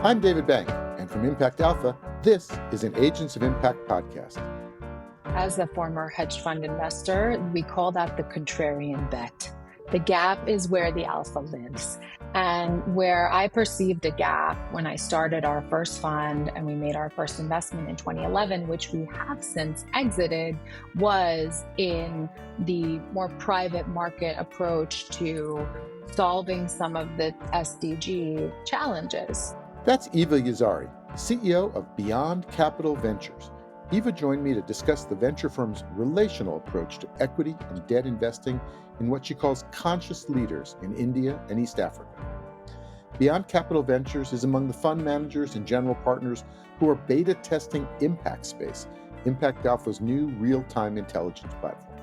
I'm David Bank, and from ImpactAlpha, this is an Agents of Impact podcast. As a former hedge fund investor, we call that the contrarian bet. The gap is where the alpha lives. And where I perceived a gap when I started our first fund and we made our first investment in 2011, which we have since exited, was in the more private market approach to solving some of the SDG challenges. That's Eva Yazhari, CEO of Beyond Capital Ventures. Eva joined me to discuss the venture firm's relational approach to equity and debt investing in what she calls conscious leaders in India and East Africa. Beyond Capital Ventures is among the fund managers and general partners who are beta testing Impact Space, ImpactAlpha's new real-time intelligence platform.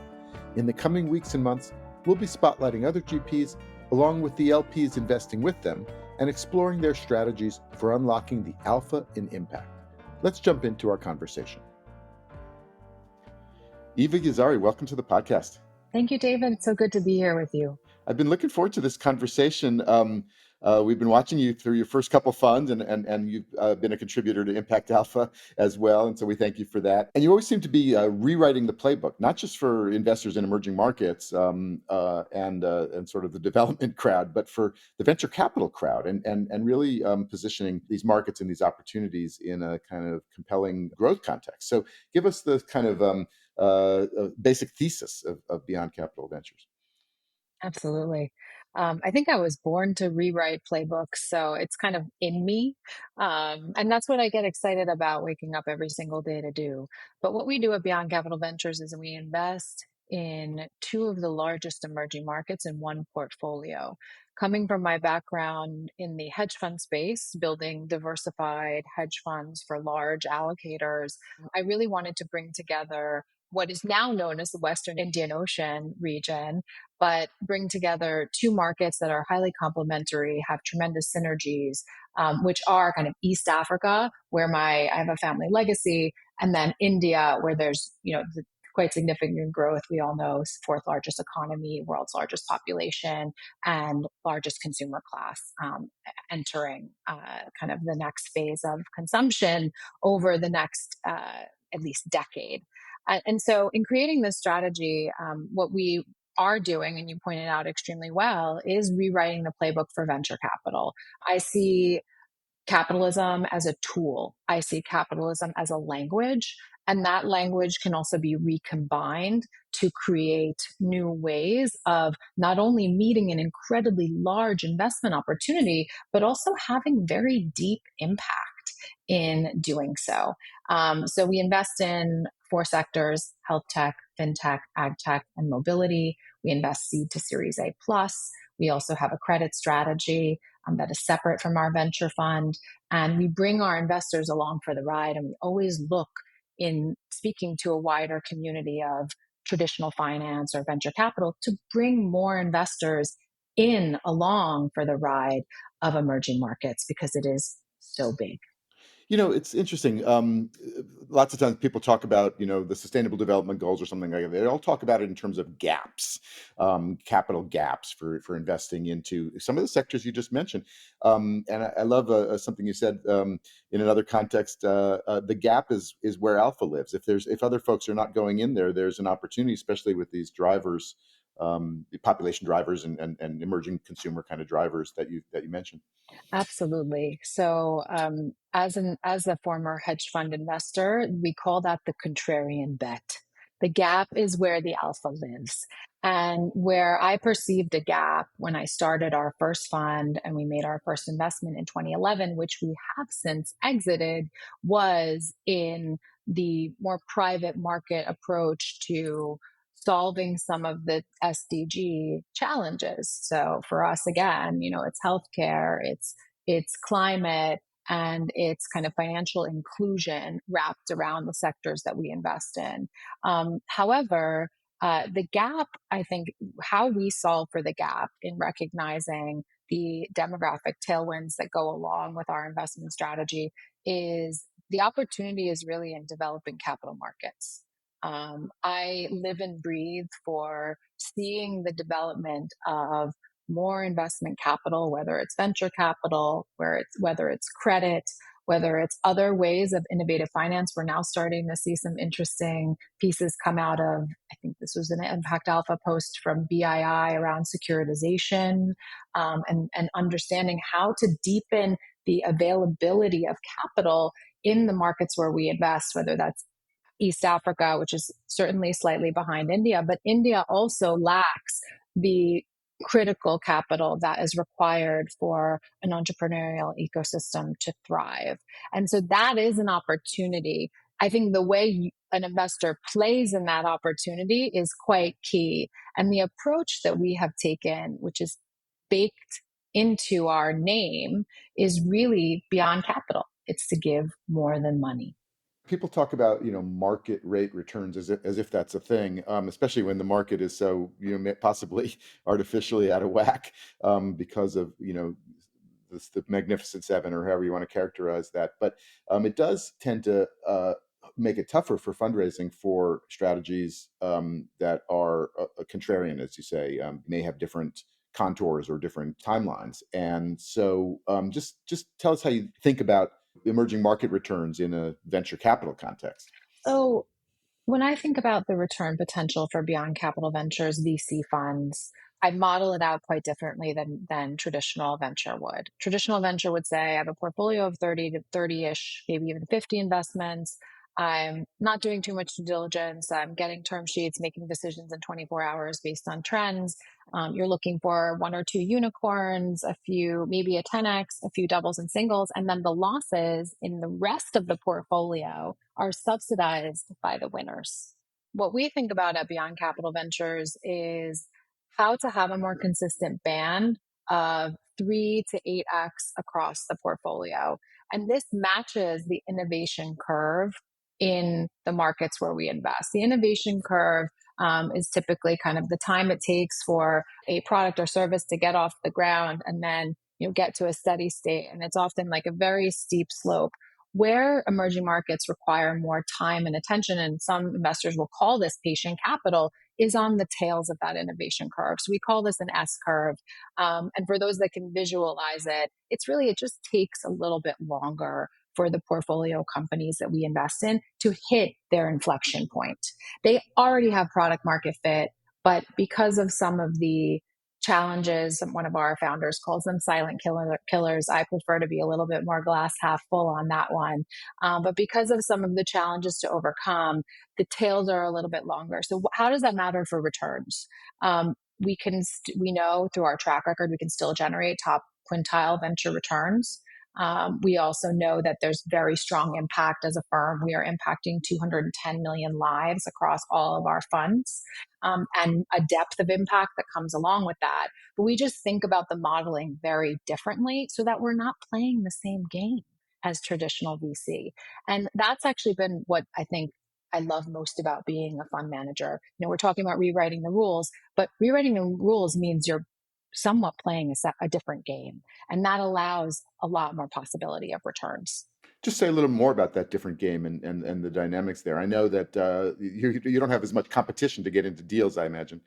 In the coming weeks and months, we'll be spotlighting other GPs along with the LPs investing with them and exploring their strategies for unlocking the alpha in impact. Let's jump into our conversation. Eva Yazhari, welcome to the podcast. Thank you, David. It's so good to be here with you. I've been looking forward to this conversation. We've been watching you through your first couple funds, and you've been a contributor to ImpactAlpha as well, and so we thank you for that. And you always seem to be rewriting the playbook, not just for investors in emerging markets and sort of the development crowd, but for the venture capital crowd, and really positioning these markets and these opportunities in a kind of compelling growth context. So give us the kind of basic thesis of Beyond Capital Ventures. Absolutely. I think I was born to rewrite playbooks, so it's kind of in me. And that's what I get excited about waking up every single day to do. But what we do at Beyond Capital Ventures is we invest in two of the largest emerging markets in one portfolio. Coming from my background in the hedge fund space, building diversified hedge funds for large allocators, I really wanted to bring together what is now known as the Western Indian Ocean region, but bring together two markets that are highly complementary, have tremendous synergies, which are kind of East Africa, where I have a family legacy, and then India, where there's quite significant growth. We all know fourth largest economy, world's largest population, and largest consumer class, entering kind of the next phase of consumption over the next at least decade. And so in creating this strategy, what we are doing, and you pointed out extremely well, is rewriting the playbook for venture capital. I see capitalism as a tool. I see capitalism as a language, and that language can also be recombined to create new ways of not only meeting an incredibly large investment opportunity, but also having very deep impact in doing so. So we invest in four sectors: health tech, fintech, ag tech, and mobility. We invest seed to Series A plus. We also have a credit strategy that is separate from our venture fund. And we bring our investors along for the ride. And we always look in speaking to a wider community of traditional finance or venture capital to bring more investors in along for the ride of emerging markets because it is so big. It's interesting. Lots of times people talk about, the Sustainable Development Goals or something like that. They all talk about it in terms of gaps, capital gaps for investing into some of the sectors you just mentioned. And I love something you said in another context. The gap is where alpha lives. If other folks are not going in there, there's an opportunity, especially with these drivers, the population drivers and emerging consumer kind of drivers that you mentioned. Absolutely. So, as a former hedge fund investor, we call that the contrarian bet. The gap is where the alpha lives. And where I perceived a gap when I started our first fund and we made our first investment in 2011, which we have since exited, was in the more private market approach to solving some of the SDG challenges. So for us, again, it's healthcare, it's climate, and it's kind of financial inclusion wrapped around the sectors that we invest in. However, the gap, I think, how we solve for the gap in recognizing the demographic tailwinds that go along with our investment strategy is the opportunity is really in developing capital markets. I live and breathe for seeing the development of more investment capital, whether it's venture capital, whether it's credit, whether it's other ways of innovative finance. We're now starting to see some interesting pieces come out of, I think this was an ImpactAlpha post from BII around securitization, and understanding how to deepen the availability of capital in the markets where we invest, whether that's East Africa, which is certainly slightly behind India, but India also lacks the critical capital that is required for an entrepreneurial ecosystem to thrive. And so that is an opportunity. I think the way an investor plays in that opportunity is quite key. And the approach that we have taken, which is baked into our name, is really beyond capital. It's to give more than money. People talk about market rate returns as if that's a thing, especially when the market is so possibly artificially out of whack, because of the Magnificent Seven, or however you want to characterize that. But it does tend to make it tougher for fundraising for strategies that are contrarian, as you say, may have different contours or different timelines. And so just tell us how you think about emerging market returns in a venture capital context. So, when I think about the return potential for Beyond Capital Ventures VC funds, I model it out quite differently than traditional venture would. Traditional venture would say I have a portfolio of 30 to 30-ish, maybe even 50 investments. I'm not doing too much due diligence. I'm getting term sheets, making decisions in 24 hours based on trends. You're looking for one or two unicorns, a few, maybe a 10x, a few doubles and singles, and then the losses in the rest of the portfolio are subsidized by the winners. What we think about at Beyond Capital Ventures is how to have a more consistent band of 3 to 8x across the portfolio. And this matches the innovation curve in the markets where we invest. The innovation curve is typically kind of the time it takes for a product or service to get off the ground and then get to a steady state. And it's often like a very steep slope. Where emerging markets require more time and attention, and some investors will call this patient capital, is on the tails of that innovation curve. So we call this an S curve. And for those that can visualize it, it just takes a little bit longer for the portfolio companies that we invest in to hit their inflection point. They already have product market fit, but because of some of the challenges, one of our founders calls them silent killers. I prefer to be a little bit more glass half full on that one. But because of some of the challenges to overcome, the tails are a little bit longer. So how does that matter for returns? We know through our track record, we can still generate top quintile venture returns. We also know that there's very strong impact as a firm. We are impacting 210 million lives across all of our funds, and a depth of impact that comes along with that. But we just think about the modeling very differently so that we're not playing the same game as traditional VC. And that's actually been what I think I love most about being a fund manager. We're talking about rewriting the rules, but rewriting the rules means you're somewhat playing a different game. And that allows a lot more possibility of returns. Just say a little more about that different game and the dynamics there. I know that you don't have as much competition to get into deals, I imagine.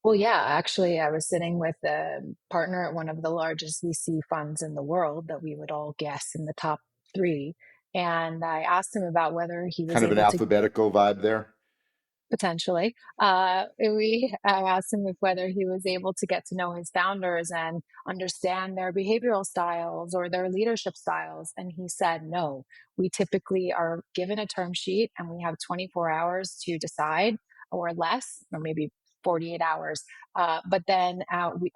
Well, yeah, actually, I was sitting with a partner at one of the largest VC funds in the world that we would all guess in the top three. And I asked him about whether he was Kind of an able to alphabetical vibe there. potentially. I asked him if whether he was able to get to know his founders and understand their behavioral styles or their leadership styles. And he said, no, we typically are given a term sheet and we have 24 hours to decide or less, or maybe 48 hours. But then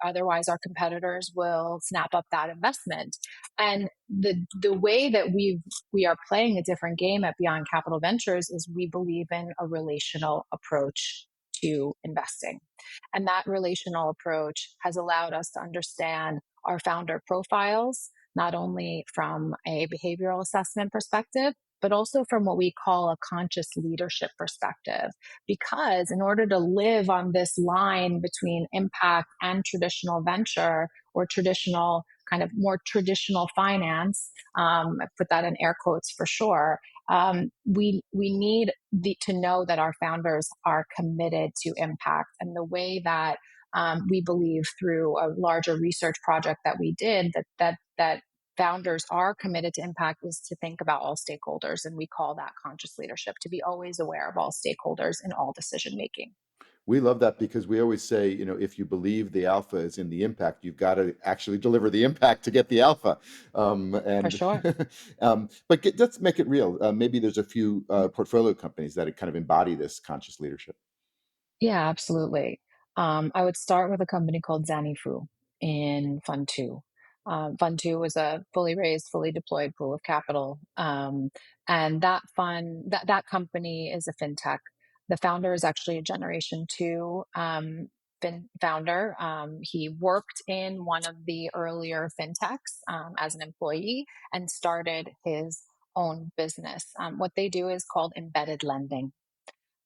otherwise our competitors will snap up that investment. And the way that we are playing a different game at Beyond Capital Ventures is we believe in a relational approach to investing. And that relational approach has allowed us to understand our founder profiles, not only from a behavioral assessment perspective, but also from what we call a conscious leadership perspective. Because in order to live on this line between impact and traditional venture or traditional kind of more traditional finance, I put that in air quotes for sure, we need to know that our founders are committed to impact. And the way that We believe through a larger research project that we did that founders are committed to impact is to think about all stakeholders, and we call that conscious leadership, to be always aware of all stakeholders in all decision making. We love that because we always say, if you believe the alpha is in the impact, you've got to actually deliver the impact to get the alpha. For And sure. let's make it real. Maybe there's a few portfolio companies that kind of embody this conscious leadership. Yeah, absolutely. I would start with a company called Zanifu in Fund Two. Fund Two was a fully raised, fully deployed pool of capital, and that company is a fintech. The founder is actually a Generation Two founder. He worked in one of the earlier fintechs as an employee and started his own business. What they do is called embedded lending.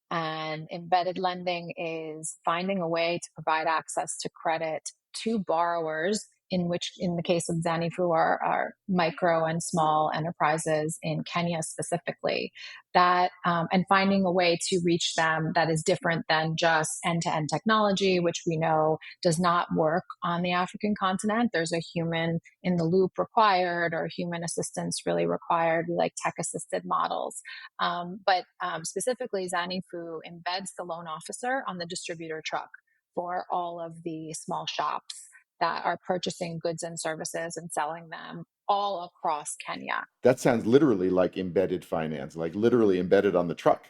And embedded lending is finding a way to provide access to credit to borrowers, in which, in the case of Zanifu, are micro and small enterprises in Kenya specifically, and finding a way to reach them that is different than just end to end technology, which we know does not work on the African continent. There's a human in the loop required, or human assistance really required. We like tech assisted models. But specifically, Zanifu embeds the loan officer on the distributor truck for all of the small shops that are purchasing goods and services and selling them all across Kenya. That sounds literally like embedded finance, like literally embedded on the truck.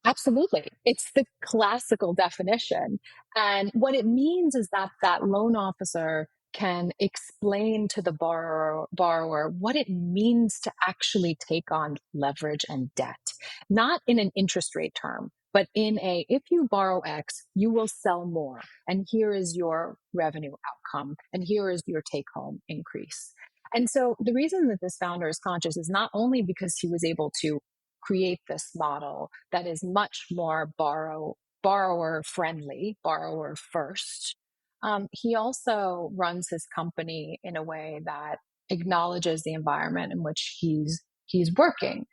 Absolutely. It's the classical definition. And what it means is that that loan officer can explain to the borrower what it means to actually take on leverage and debt, not in an interest rate term, but in a, if you borrow X, you will sell more. And here is your revenue outcome. And here is your take home increase. And so the reason that this founder is conscious is not only because he was able to create this model that is much more borrower friendly, borrower first. He also runs his company in a way that acknowledges the environment in which he's working.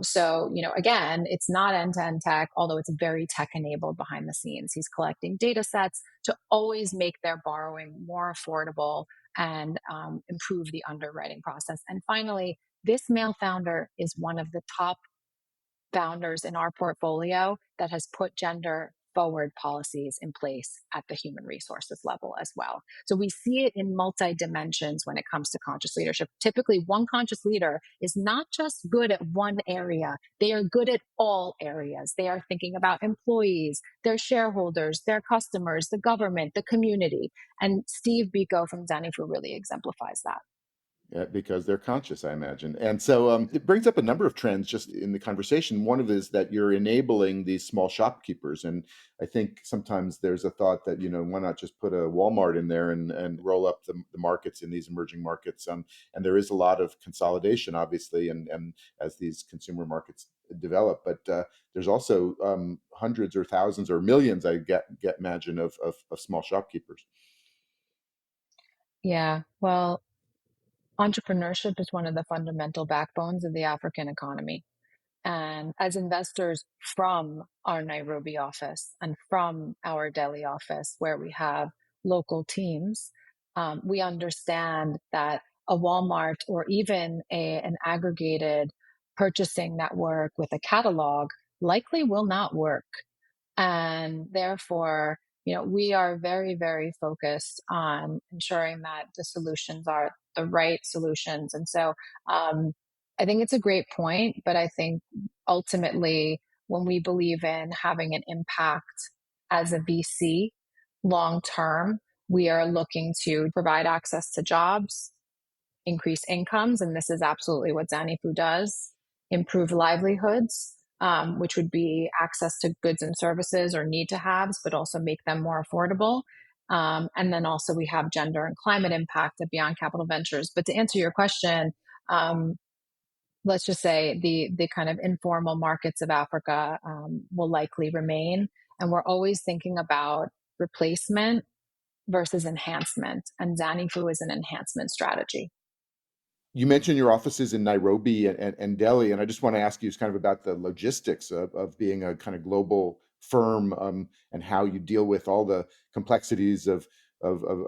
So, again, it's not end to end tech, although it's very tech enabled behind the scenes. He's collecting data sets to always make their borrowing more affordable and improve the underwriting process. And finally, this male founder is one of the top founders in our portfolio that has put gender forward policies in place at the human resources level as well. So we see it in multi dimensions when it comes to conscious leadership. Typically, one conscious leader is not just good at one area, they are good at all areas. They are thinking about employees, their shareholders, their customers, the government, the community. And Steve Biko from Zanifu really exemplifies that. Because they're conscious, I imagine. And so it brings up a number of trends just in the conversation. One of it is that you're enabling these small shopkeepers. And I think sometimes there's a thought that, why not just put a Walmart in there and roll up the markets in these emerging markets? And there is a lot of consolidation, obviously, and as these consumer markets develop. But there's also hundreds or thousands or millions, I get imagine, of small shopkeepers. Yeah, well, entrepreneurship is one of the fundamental backbones of the African economy. And as investors from our Nairobi office and from our Delhi office, where we have local teams, we understand that a Walmart or even an aggregated purchasing network with a catalog likely will not work. And therefore, we are very, very focused on ensuring that the solutions are the right solutions. And so I think it's a great point, but I think ultimately, when we believe in having an impact as a VC long term, we are looking to provide access to jobs, increase incomes, and this is absolutely what Zanifu does, improve livelihoods, which would be access to goods and services or need to haves, but also make them more affordable. And then also we have gender and climate impact at Beyond Capital Ventures. But to answer your question, um, let's just say the kind of informal markets of Africa will likely remain. And we're always thinking about replacement versus enhancement. And Zanifu is an enhancement strategy. You mentioned your offices in Nairobi and Delhi, and I just want to ask you kind of about the logistics of being a kind of global firm, and how you deal with all the complexities of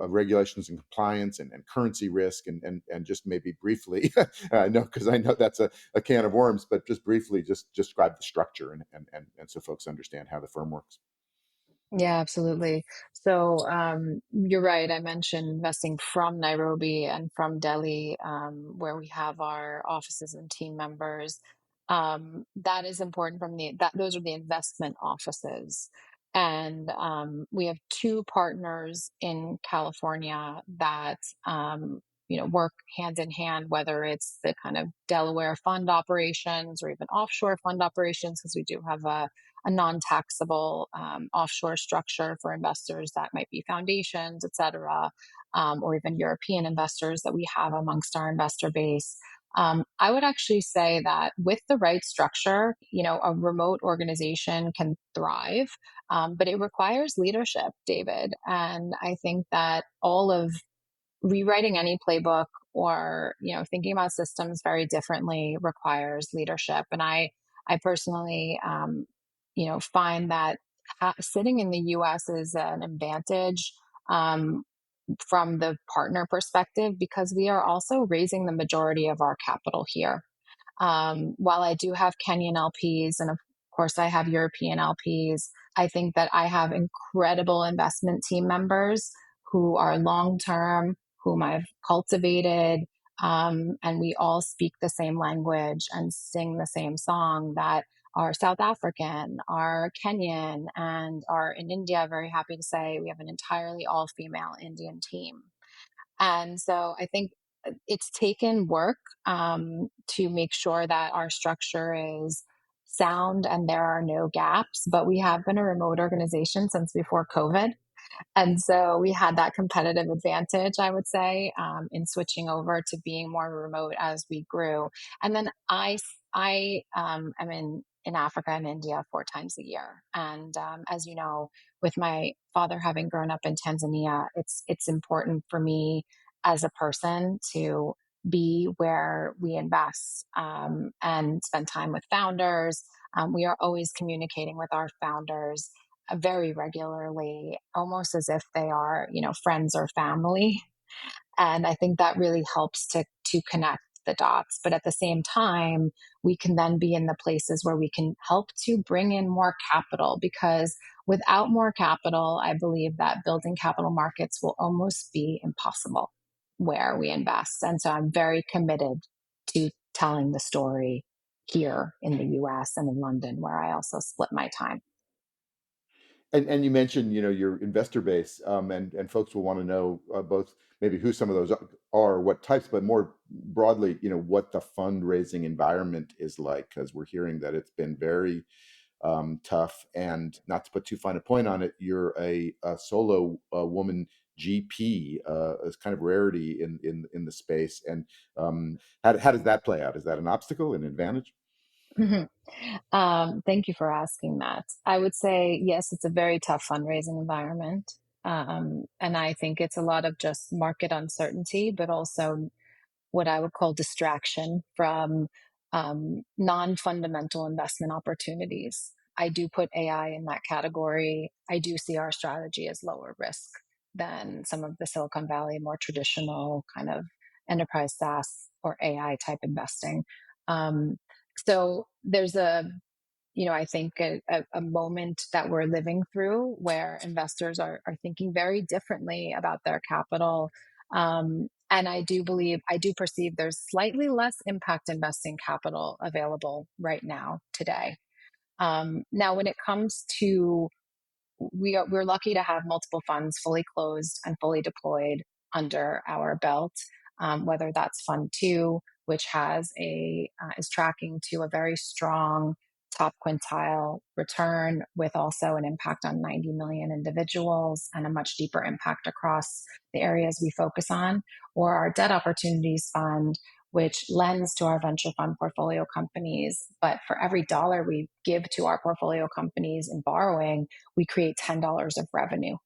regulations and compliance and currency risk, and just maybe briefly, because I know that's a can of worms, but just briefly, just describe the structure, and so folks understand how the firm works. Yeah, absolutely. So you're right. I mentioned investing from Nairobi and from Delhi, where we have our offices and team members. That is important from that those are the investment offices. And we have two partners in California that work hand in hand, whether it's the kind of Delaware fund operations or even offshore fund operations, because we do have a non-taxable offshore structure for investors that might be foundations, et cetera, or even European investors that we have amongst our investor base. I would actually say that with the right structure, a remote organization can thrive, but it requires leadership, David. And I think that all of rewriting any playbook or thinking about systems very differently requires leadership. And I personally find that sitting in the US is an advantage, um, from the partner perspective, because we are also raising the majority of our capital here. While I do have Kenyan LPs and of course I have European LPs, I think that I have incredible investment team members who are long term, whom I've cultivated, and we all speak the same language and sing the same song, that are South African, are Kenyan, and are in India. Very happy to say we have an entirely all female Indian team. And so I think it's taken work to make sure that our structure is sound and there are no gaps. But we have been a remote organization since before COVID. And so we had that competitive advantage, I would say, in switching over to being more remote as we grew. And then I am in Africa and India 4 times a year. And as you know, with my father having grown up in Tanzania, it's important for me as a person to be where we invest, and spend time with founders. We are always communicating with our founders very regularly, almost as if they are, friends or family. And I think that really helps to connect the dots. But at the same time, we can then be in the places where we can help to bring in more capital, because without more capital, I believe that building capital markets will almost be impossible where we invest. And so I'm very committed to telling the story here in the US and in London, where I also split my time. And you mentioned, your investor base, and folks will want to know, both maybe who some of those are, what types, but more broadly, what the fundraising environment is like, because we're hearing that it's been very tough. And not to put too fine a point on it, you're a solo woman GP, is kind of rarity in the space. And how does that play out? Is that an obstacle, an advantage? Thank you for asking that. I would say, yes, it's a very tough fundraising environment. And I think it's a lot of just market uncertainty, but also what I would call distraction from non fundamental investment opportunities. I do put AI in that category. I do see our strategy as lower risk than some of the Silicon Valley more traditional kind of enterprise SaaS or AI type investing. Um, so there's I think a moment that we're living through where investors are thinking very differently about their capital. And I do perceive there's slightly less impact investing capital available right now today. Now, when it comes to we're lucky to have multiple funds fully closed and fully deployed under our belt. Whether that's Fund Two, which has is tracking to a very strong top quintile return, with also an impact on 90 million individuals and a much deeper impact across the areas we focus on, or our Debt Opportunities Fund, which lends to our venture fund portfolio companies. But for every dollar we give to our portfolio companies in borrowing, we create $10 of revenue.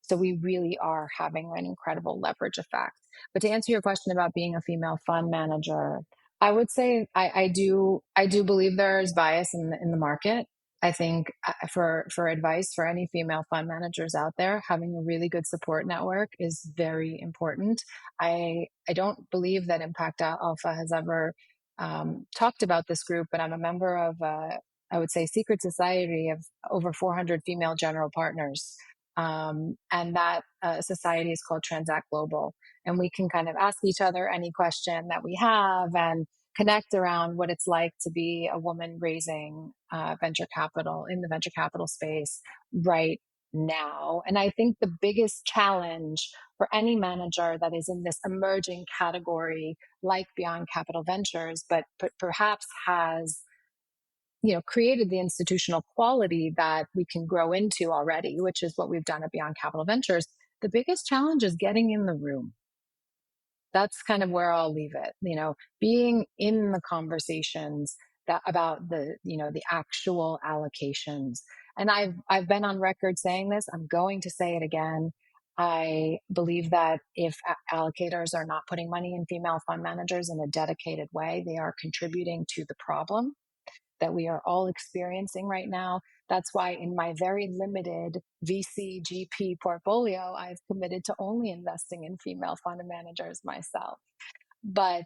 So we really are having an incredible leverage effect. But to answer your question about being a female fund manager, I would say I do believe there is bias in the market. I think for advice for any female fund managers out there, having a really good support network is very important. I don't believe that Impact Alpha has ever talked about this group, but I'm a member of I would say secret society of over 400 female general partners, and that society is called Transact Global, and we can kind of ask each other any question that we have and connect around what it's like to be a woman raising venture capital in the venture capital space right now. And I think the biggest challenge for any manager that is in this emerging category, like Beyond Capital Ventures, but perhaps has created the institutional quality that we can grow into already, which is what we've done at Beyond Capital Ventures. The biggest challenge is getting in the room. That's kind of where I'll leave it. Being in the conversations that about the actual allocations. And I've been on record saying this. I'm going to say it again. I believe that if allocators are not putting money in female fund managers in a dedicated way, they are contributing to the problem that we are all experiencing right now. That's why in my very limited VC GP portfolio, I've committed to only investing in female fund managers myself. But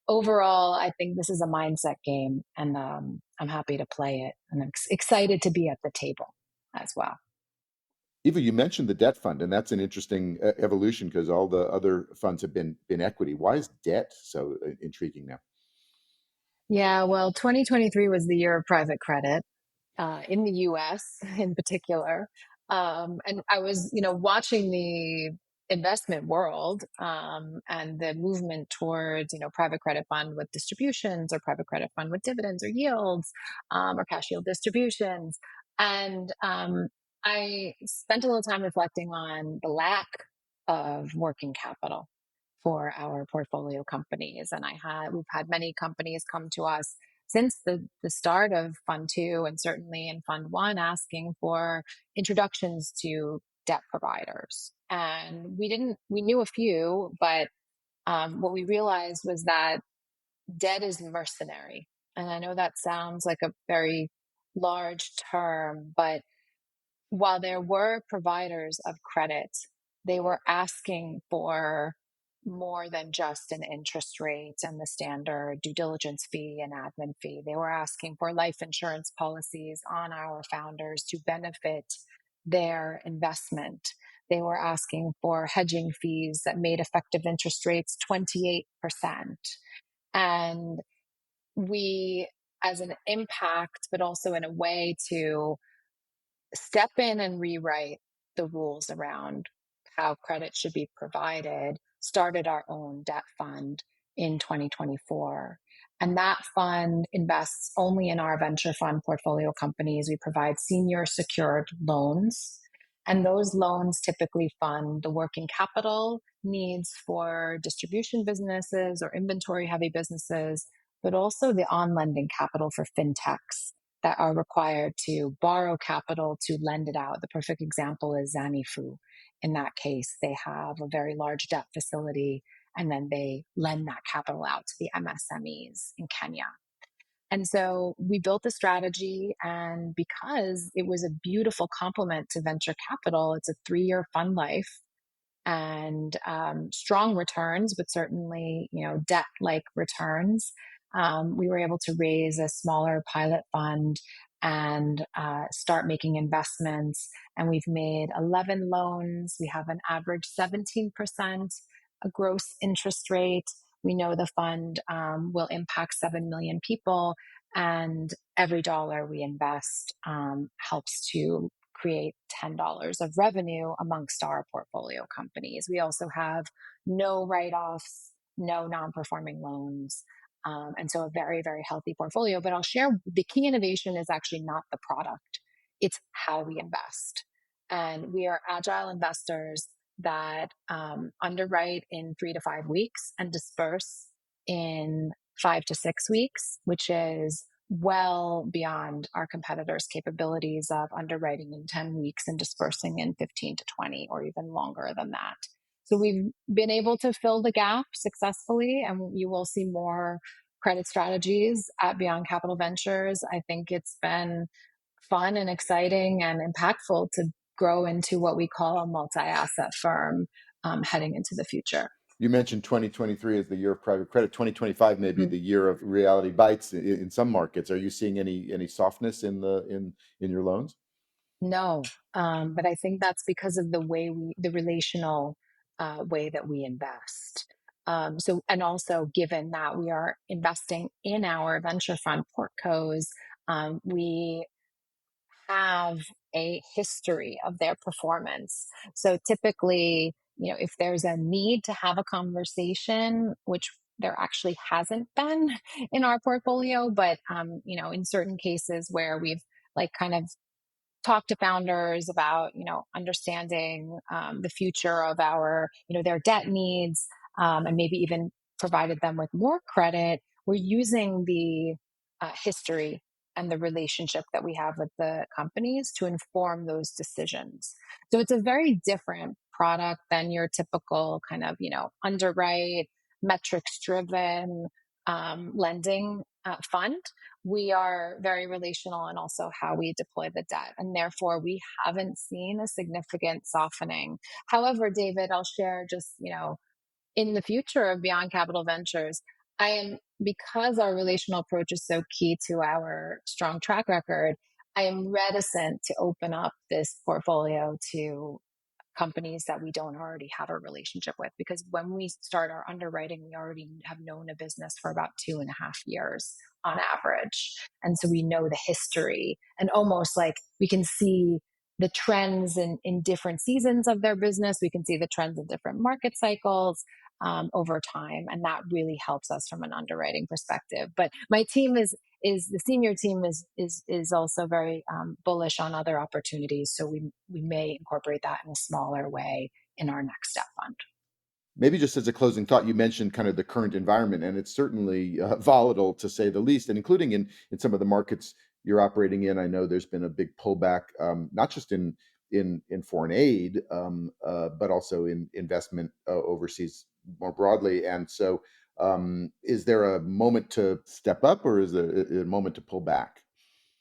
overall, I think this is a mindset game, and I'm happy to play it. And I'm excited to be at the table as well. Eva, you mentioned the debt fund, and that's an interesting evolution because all the other funds have been equity. Why is debt so intriguing now? Yeah, well, 2023 was the year of private credit. In the US in particular. And I was, watching the investment world and the movement towards, private credit fund with distributions or private credit fund with dividends or yields or cash yield distributions. And I spent a little time reflecting on the lack of working capital for our portfolio companies. And we've had many companies come to us since the start of Fund 2 and certainly in Fund 1 asking for introductions to debt providers. And we knew a few, but what we realized was that debt is mercenary. And I know that sounds like a very large term, but while there were providers of credit, they were asking for more than just an interest rate and the standard due diligence fee and admin fee. They were asking for life insurance policies on our founders to benefit their investment. They were asking for hedging fees that made effective interest rates 28%. And we, as an impact, but also in a way to step in and rewrite the rules around how credit should be provided, started our own debt fund in 2024. And that fund invests only in our venture fund portfolio companies. We provide senior secured loans. And those loans typically fund the working capital needs for distribution businesses or inventory heavy businesses, but also the on lending capital for fintechs that are required to borrow capital to lend it out. The perfect example is Zanifu. In that case, they have a very large debt facility and then they lend that capital out to the MSMEs in Kenya. And so we built a strategy, and because it was a beautiful complement to venture capital, it's a 3-year fund life and strong returns, but certainly, debt-like returns. We were able to raise a smaller pilot fund and start making investments. And we've made 11 loans. We have an average 17% a gross interest rate. We know the fund will impact 7 million people. And every dollar we invest helps to create $10 of revenue amongst our portfolio companies. We also have no write-offs, no non-performing loans. And so a very, very healthy portfolio. But I'll share the key innovation is actually not the product. It's how we invest. And we are agile investors that underwrite in 3 to 5 weeks and disperse in 5 to 6 weeks, which is well beyond our competitors' capabilities of underwriting in 10 weeks and dispersing in 15 to 20 or even longer than that. So we've been able to fill the gap successfully, and you will see more credit strategies at Beyond Capital Ventures. I think it's been fun and exciting and impactful to grow into what we call a multi-asset firm heading into the future. You mentioned 2023 as the year of private credit. 2025 may be Mhm. the year of reality bites in some markets. Are you seeing any softness in your loans? No, but I think that's because of the relational way that we invest. And also given that we are investing in our venture fund portcos, we have a history of their performance. So typically, if there's a need to have a conversation, which there actually hasn't been in our portfolio, but in certain cases where we've like kind of talk to founders about understanding the future of our their debt needs, and maybe even provided them with more credit. We're using the history and the relationship that we have with the companies to inform those decisions. So it's a very different product than your typical kind of underwrite metrics driven lending fund. We are very relational in also how we deploy the debt. And therefore, we haven't seen a significant softening. However, David, I'll share just, in the future of Beyond Capital Ventures, because our relational approach is so key to our strong track record, I am reticent to open up this portfolio to companies that we don't already have a relationship with, because when we start our underwriting we already have known a business for about 2.5 years on average, and so we know the history and almost like we can see the trends in different seasons of their business. We can see the trends in different market cycles over time, and that really helps us from an underwriting perspective. But my team is the senior team is also very bullish on other opportunities. So we may incorporate that in a smaller way in our next step fund. Maybe just as a closing thought, you mentioned kind of the current environment, and it's certainly volatile to say the least, and including in some of the markets you're operating in. I know there's been a big pullback, not just in foreign aid, but also in investment overseas more broadly. And so, is there a moment to step up, or is there a moment to pull back?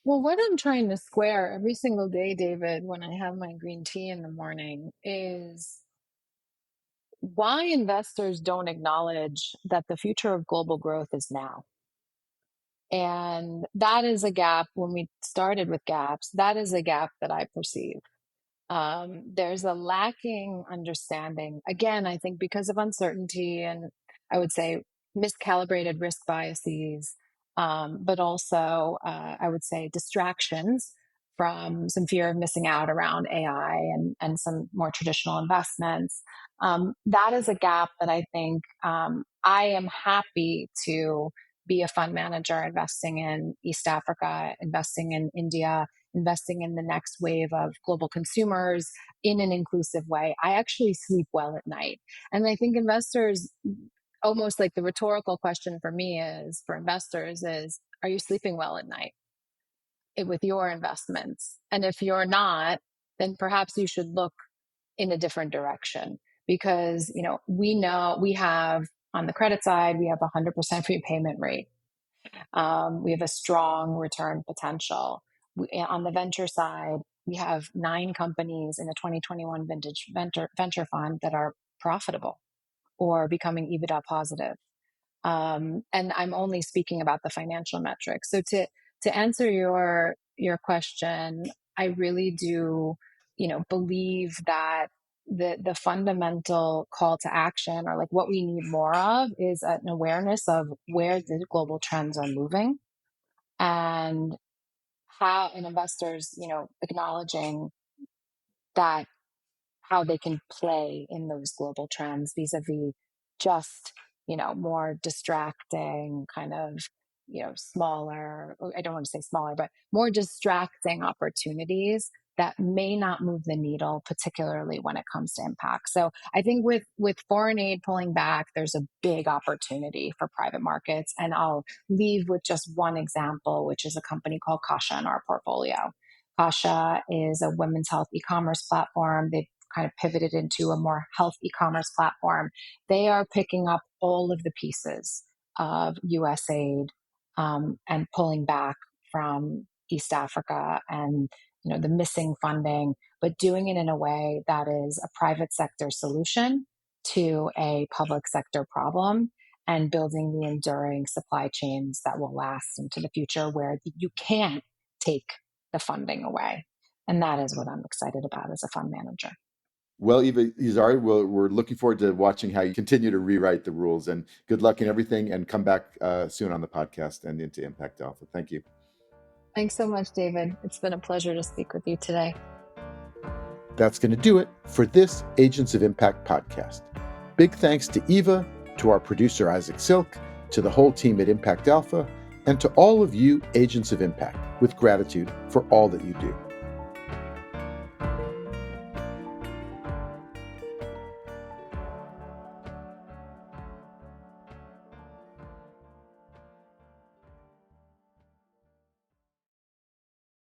Well, what I'm trying to square every single day, David, when I have my green tea in the morning, is why investors don't acknowledge that the future of global growth is now. And that is a gap. When we started with gaps, that is a gap that I perceive. There's a lacking understanding. Again, I think because of uncertainty and I would say miscalibrated risk biases, but also I would say distractions from some fear of missing out around AI and some more traditional investments. That is a gap that I think I am happy to be a fund manager investing in East Africa, investing in India, investing in the next wave of global consumers in an inclusive way. I actually sleep well at night. And I think investors, almost like the rhetorical question for me is for investors is, are you sleeping well at night with your investments? And if you're not, then perhaps you should look in a different direction, because we know we have on the credit side, we have 100% repayment rate. We have a strong return potential. On the venture side, we have 9 companies in a 2021 vintage venture fund that are profitable or becoming EBITDA positive. And I'm only speaking about the financial metrics. So to answer your question, I really do, believe that the fundamental call to action, or like what we need more of, is an awareness of where the global trends are moving, and how and investors, acknowledging that how they can play in those global trends vis-a-vis just more distracting kind of smaller, I don't want to say smaller, but more distracting opportunities that may not move the needle, particularly when it comes to impact. So I think with foreign aid pulling back, there's a big opportunity for private markets. And I'll leave with just one example, which is a company called Kasha in our portfolio. Kasha is a women's health e-commerce platform. They've kind of pivoted into a more health e-commerce platform. They are picking up all of the pieces of US aid, and pulling back from East Africa and the missing funding, but doing it in a way that is a private sector solution to a public sector problem, and building the enduring supply chains that will last into the future where you can't take the funding away. And that is what I'm excited about as a fund manager. Well, Eva Yazhari, we're looking forward to watching how you continue to rewrite the rules, and good luck in everything, and come back soon on the podcast and into Impact Alpha. Thank you. Thanks so much, David. It's been a pleasure to speak with you today. That's going to do it for this Agents of Impact podcast. Big thanks to Eva, to our producer Isaac Silk, to the whole team at Impact Alpha, and to all of you Agents of Impact, with gratitude for all that you do.